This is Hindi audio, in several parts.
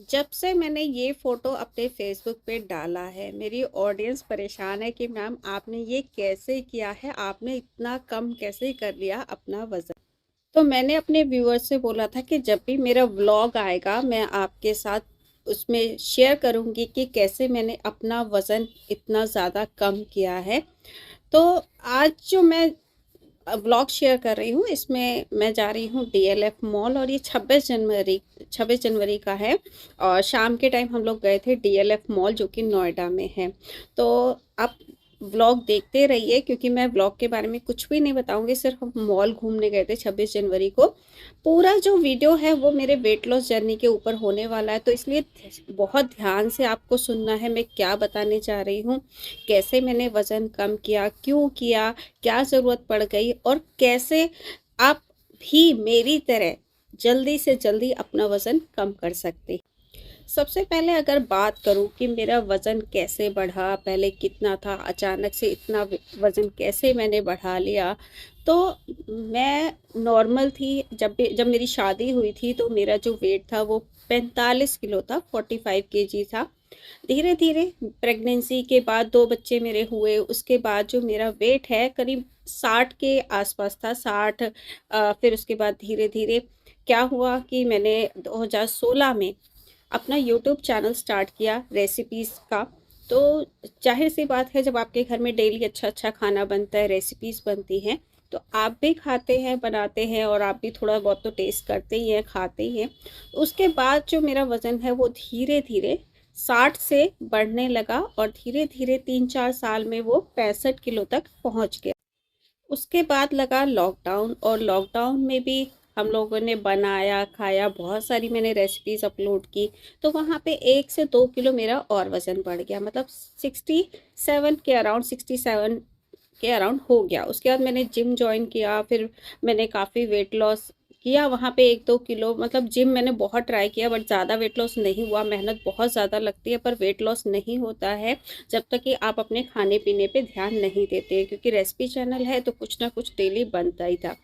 जब से मैंने ये फ़ोटो अपने फ़ेसबुक पे डाला है, मेरी ऑडियंस परेशान है कि मैम आपने ये कैसे किया है? आपने इतना कम कैसे कर लिया अपना वज़न? तो मैंने अपने व्यूअर्स से बोला था कि जब भी मेरा व्लॉग आएगा, मैं आपके साथ उसमें शेयर करूँगी कि कैसे मैंने अपना वज़न इतना ज़्यादा कम किया है। तो आज जो मैं व्लॉग शेयर कर रही हूँ, इसमें मैं जा रही हूँ डीएलएफ मॉल और ये 26 जनवरी का है। और शाम के टाइम हम लोग गए थे डीएलएफ मॉल जो कि नोएडा में है। तो आप व्लॉग देखते रहिए क्योंकि मैं व्लॉग के बारे में कुछ भी नहीं बताऊंगी, सिर्फ हम मॉल घूमने गए थे 26 जनवरी को। पूरा जो वीडियो है वो मेरे वेट लॉस जर्नी के ऊपर होने वाला है, तो इसलिए बहुत ध्यान से आपको सुनना है मैं क्या बताने जा रही हूँ, कैसे मैंने वज़न कम किया, क्यों किया, क्या ज़रूरत पड़ गई और कैसे आप भी मेरी तरह जल्दी से जल्दी अपना वज़न कम कर सकते। सबसे पहले अगर बात करूं कि मेरा वज़न कैसे बढ़ा, पहले कितना था, अचानक से इतना वज़न कैसे मैंने बढ़ा लिया। तो मैं नॉर्मल थी, जब मेरी शादी हुई थी तो मेरा जो वेट था वो 45 किलो था, 45 केजी था। धीरे धीरे प्रेगनेंसी के बाद 2 बच्चे मेरे हुए, उसके बाद जो मेरा वेट है करीब 60 के आसपास था, 60। फिर उसके बाद धीरे धीरे क्या हुआ कि मैंने 2016 में अपना यूट्यूब चैनल स्टार्ट किया रेसिपीज़ का। तो जाहिर सी बात है, जब आपके घर में डेली अच्छा अच्छा खाना बनता है, रेसिपीज़ बनती हैं, तो आप भी खाते हैं, बनाते हैं और आप भी थोड़ा बहुत तो टेस्ट करते ही हैं, खाते ही हैं। उसके बाद जो मेरा वज़न है वो धीरे धीरे 60 से बढ़ने लगा और धीरे धीरे 3-4 साल में वो 65 किलो तक पहुंच गया। उसके बाद लगा लॉकडाउन और लॉकडाउन में भी हम लोगों ने बनाया खाया, बहुत सारी मैंने रेसिपीज़ अपलोड की। तो वहाँ पे 1 से 2 किलो मेरा और वज़न बढ़ गया, मतलब 67 के अराउंड हो गया। उसके बाद मैंने जिम ज्वाइन किया, फिर मैंने काफ़ी वेट लॉस किया वहाँ पे 1-2 किलो, मतलब जिम मैंने बहुत ट्राई किया बट ज़्यादा वेट लॉस नहीं हुआ। मेहनत बहुत ज़्यादा लगती है पर वेट लॉस नहीं होता है जब तक कि आप अपने खाने पीने पे ध्यान नहीं देते, क्योंकि रेसिपी चैनल है तो कुछ ना कुछ डेली बनता ही था।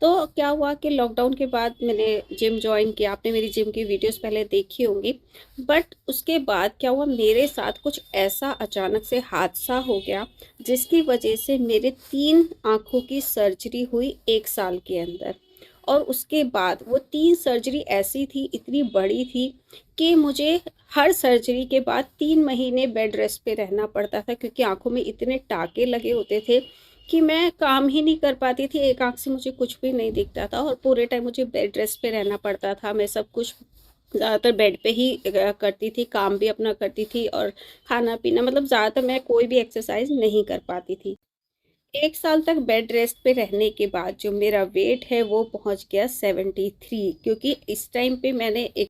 तो क्या हुआ कि लॉकडाउन के बाद मैंने जिम जॉइन किया, आपने मेरी जिम की वीडियोस पहले देखी होंगी। बट उसके बाद क्या हुआ, मेरे साथ कुछ ऐसा अचानक से हादसा हो गया जिसकी वजह से मेरे 3 आँखों की सर्जरी हुई 1 साल के अंदर। और उसके बाद वो 3 सर्जरी ऐसी थी, इतनी बड़ी थी कि मुझे हर सर्जरी के बाद 3 महीने बेड रेस्ट पे रहना पड़ता था, क्योंकि आँखों में इतने टाँके लगे होते थे कि मैं काम ही नहीं कर पाती थी। एक आँख से मुझे कुछ भी नहीं दिखता था और पूरे टाइम मुझे बेड रेस्ट पे रहना पड़ता था। मैं सब कुछ ज़्यादातर बेड पे ही करती थी, काम भी अपना करती थी और खाना-पीना, मतलब ज़्यादातर मैं कोई भी एक्सरसाइज़ नहीं कर पाती थी। 1 साल तक बेड रेस्ट पे रहने के बाद जो मेरा वेट है वो पहुँच गया 73, क्योंकि इस टाइम पे मैंने एक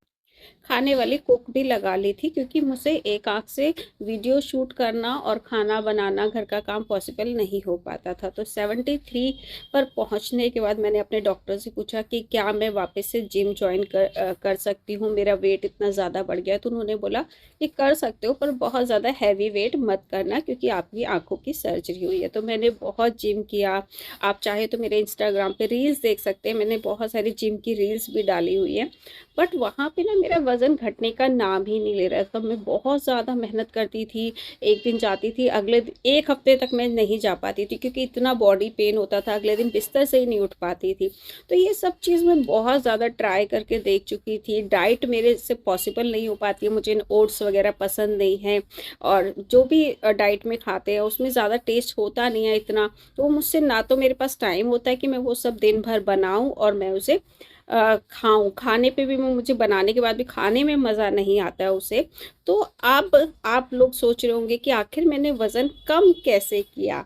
खाने वाली कुक भी लगा ली थी, क्योंकि मुझसे एक आँख से वीडियो शूट करना और खाना बनाना, घर का काम पॉसिबल नहीं हो पाता था। तो 73 पर पहुंचने के बाद मैंने अपने डॉक्टर से पूछा कि क्या मैं वापस से जिम जॉइन कर सकती हूँ, मेरा वेट इतना ज़्यादा बढ़ गया। तो उन्होंने बोला कि कर सकते हो पर बहुत ज़्यादा हैवी वेट मत करना, क्योंकि आपकी आँखों की सर्जरी हुई है। तो मैंने बहुत जिम किया। आप चाहे तो मेरे इंस्टाग्राम पे रील्स देख सकते हैं, मैंने बहुत सारी जिम की रील्स भी डाली हुई है। बट वहाँ पे ना मेरा वज़न घटने का नाम ही नहीं ले रहा था। मैं बहुत ज़्यादा मेहनत करती थी, एक दिन जाती थी, अगले 1 हफ्ते तक मैं नहीं जा पाती थी क्योंकि इतना बॉडी पेन होता था, अगले दिन बिस्तर से ही नहीं उठ पाती थी। तो ये सब चीज़ मैं बहुत ज़्यादा ट्राई करके देख चुकी थी। डाइट मेरे से पॉसिबल नहीं हो पाती है, मुझे ओट्स वगैरह पसंद नहीं है और जो भी डाइट में खाते हैं उसमें ज़्यादा टेस्ट होता नहीं है इतना। तो मुझसे ना तो मेरे पास टाइम होता है कि मैं वो सब दिन भर बनाऊँ और मैं उसे खाऊँ। खाने पे भी मैं मुझे बनाने के बाद भी खाने में मज़ा नहीं आता है उसे। तो अब आप लोग सोच रहे होंगे कि आखिर मैंने वज़न कम कैसे किया?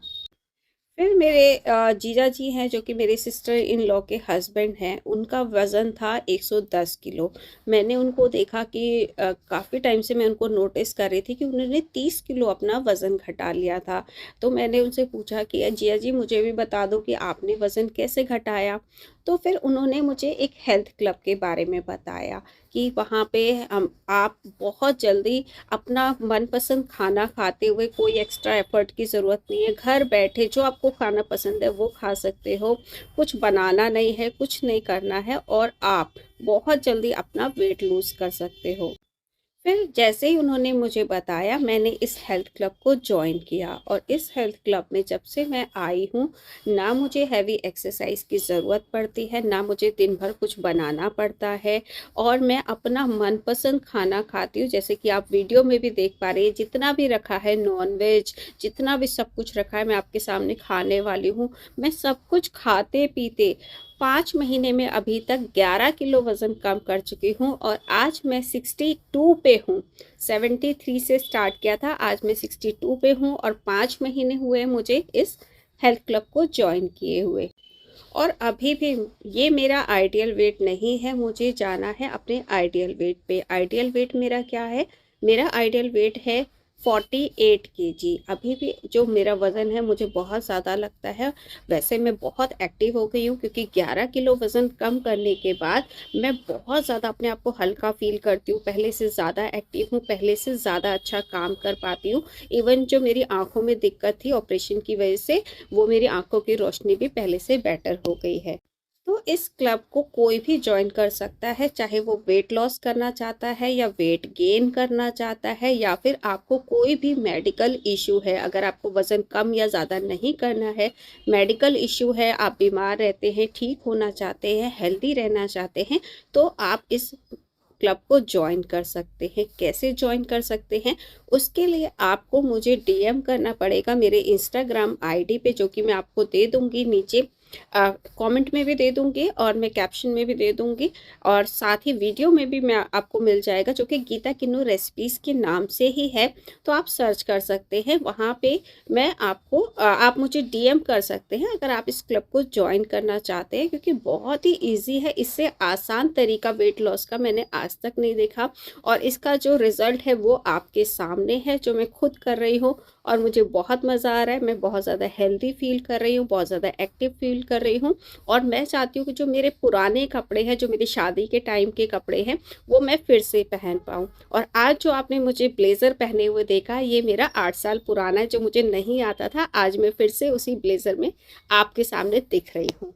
फिर मेरे जीजा जी हैं जो कि मेरे सिस्टर इन लॉ के हस्बैंड हैं, उनका वज़न था 110 किलो। मैंने उनको देखा कि काफ़ी टाइम से मैं उनको नोटिस कर रही थी कि उन्होंने 30 किलो अपना वज़न घटा लिया था। तो मैंने उनसे पूछा कि जिया जी मुझे भी बता दो कि आपने वज़न कैसे घटाया? तो फिर उन्होंने मुझे एक हेल्थ क्लब के बारे में बताया कि वहाँ पे हम आप बहुत जल्दी अपना मनपसंद खाना खाते हुए, कोई एक्स्ट्रा एफर्ट की ज़रूरत नहीं है, घर बैठे जो आपको खाना पसंद है वो खा सकते हो, कुछ बनाना नहीं है, कुछ नहीं करना है और आप बहुत जल्दी अपना वेट लूज़ कर सकते हो। फिर जैसे ही उन्होंने मुझे बताया, मैंने इस हेल्थ क्लब को जॉइन किया और इस हेल्थ क्लब में जब से मैं आई हूँ, ना मुझे हैवी एक्सरसाइज की ज़रूरत पड़ती है, ना मुझे दिन भर कुछ बनाना पड़ता है और मैं अपना मनपसंद खाना खाती हूँ। जैसे कि आप वीडियो में भी देख पा रहे हैं, जितना भी रखा है नॉन-वेज, जितना भी सब कुछ रखा है, मैं आपके सामने खाने वाली हूँ। मैं सब कुछ खाते-पीते 5 महीने में अभी तक 11 किलो वज़न कम कर चुकी हूँ और आज मैं 62 पे हूँ। 73 से स्टार्ट किया था, आज मैं 62 पे हूँ और 5 महीने हुए मुझे इस हेल्थ क्लब को जॉइन किए हुए। और अभी भी ये मेरा आइडियल वेट नहीं है, मुझे जाना है अपने आइडियल वेट पे। आइडियल वेट मेरा क्या है? मेरा आइडियल वेट है 48 केजी। अभी भी जो मेरा वज़न है मुझे बहुत ज़्यादा लगता है। वैसे मैं बहुत एक्टिव हो गई हूँ क्योंकि 11 किलो वज़न कम करने के बाद मैं बहुत ज़्यादा अपने आप को हल्का फ़ील करती हूँ। पहले से ज़्यादा एक्टिव हूँ, पहले से ज़्यादा अच्छा काम कर पाती हूँ। इवन जो मेरी आँखों में दिक्कत थी ऑपरेशन की वज़ह से, वो मेरी आँखों की रोशनी भी पहले से बेटर हो गई है। तो इस क्लब को कोई भी जॉइन कर सकता है, चाहे वो वेट लॉस करना चाहता है या वेट गेन करना चाहता है या फिर आपको कोई भी मेडिकल इश्यू है। अगर आपको वज़न कम या ज़्यादा नहीं करना है, मेडिकल इश्यू है, आप बीमार रहते हैं, ठीक होना चाहते हैं, हेल्दी रहना चाहते हैं, तो आप इस क्लब को जॉइन कर सकते हैं। कैसे जॉइन कर सकते हैं? उसके लिए आपको मुझे डीएम करना पड़ेगा मेरे इंस्टाग्राम आईडी पे, जो कि मैं आपको दे दूँगी नीचे, कमेंट में भी दे दूँगी और मैं कैप्शन में भी दे दूँगी और साथ ही वीडियो में भी मैं आपको मिल जाएगा, जो कि गीता किन्नू रेसिपीज़ के नाम से ही है। तो आप सर्च कर सकते हैं, वहाँ पे मैं आपको आप मुझे डीएम कर सकते हैं अगर आप इस क्लब को जॉइन करना चाहते हैं, क्योंकि बहुत ही ईज़ी है। इससे आसान तरीका वेट लॉस का मैंने आज तक नहीं देखा और इसका जो रिज़ल्ट है वो आपके सामने है, जो मैं खुद कर रही हूँ और मुझे बहुत मज़ा आ रहा है। मैं बहुत ज़्यादा हेल्दी फ़ील कर रही हूँ, बहुत ज़्यादा एक्टिव फ़ील कर रही हूँ और मैं चाहती हूँ कि जो मेरे पुराने कपड़े हैं, जो मेरी शादी के टाइम के कपड़े हैं, वो मैं फिर से पहन पाऊँ। और आज जो आपने मुझे ब्लेज़र पहने हुए देखा, ये मेरा 8 साल पुराना है, जो मुझे नहीं आता था। आज मैं फिर से उसी ब्लेज़र में आपके सामने दिख रही हूँ।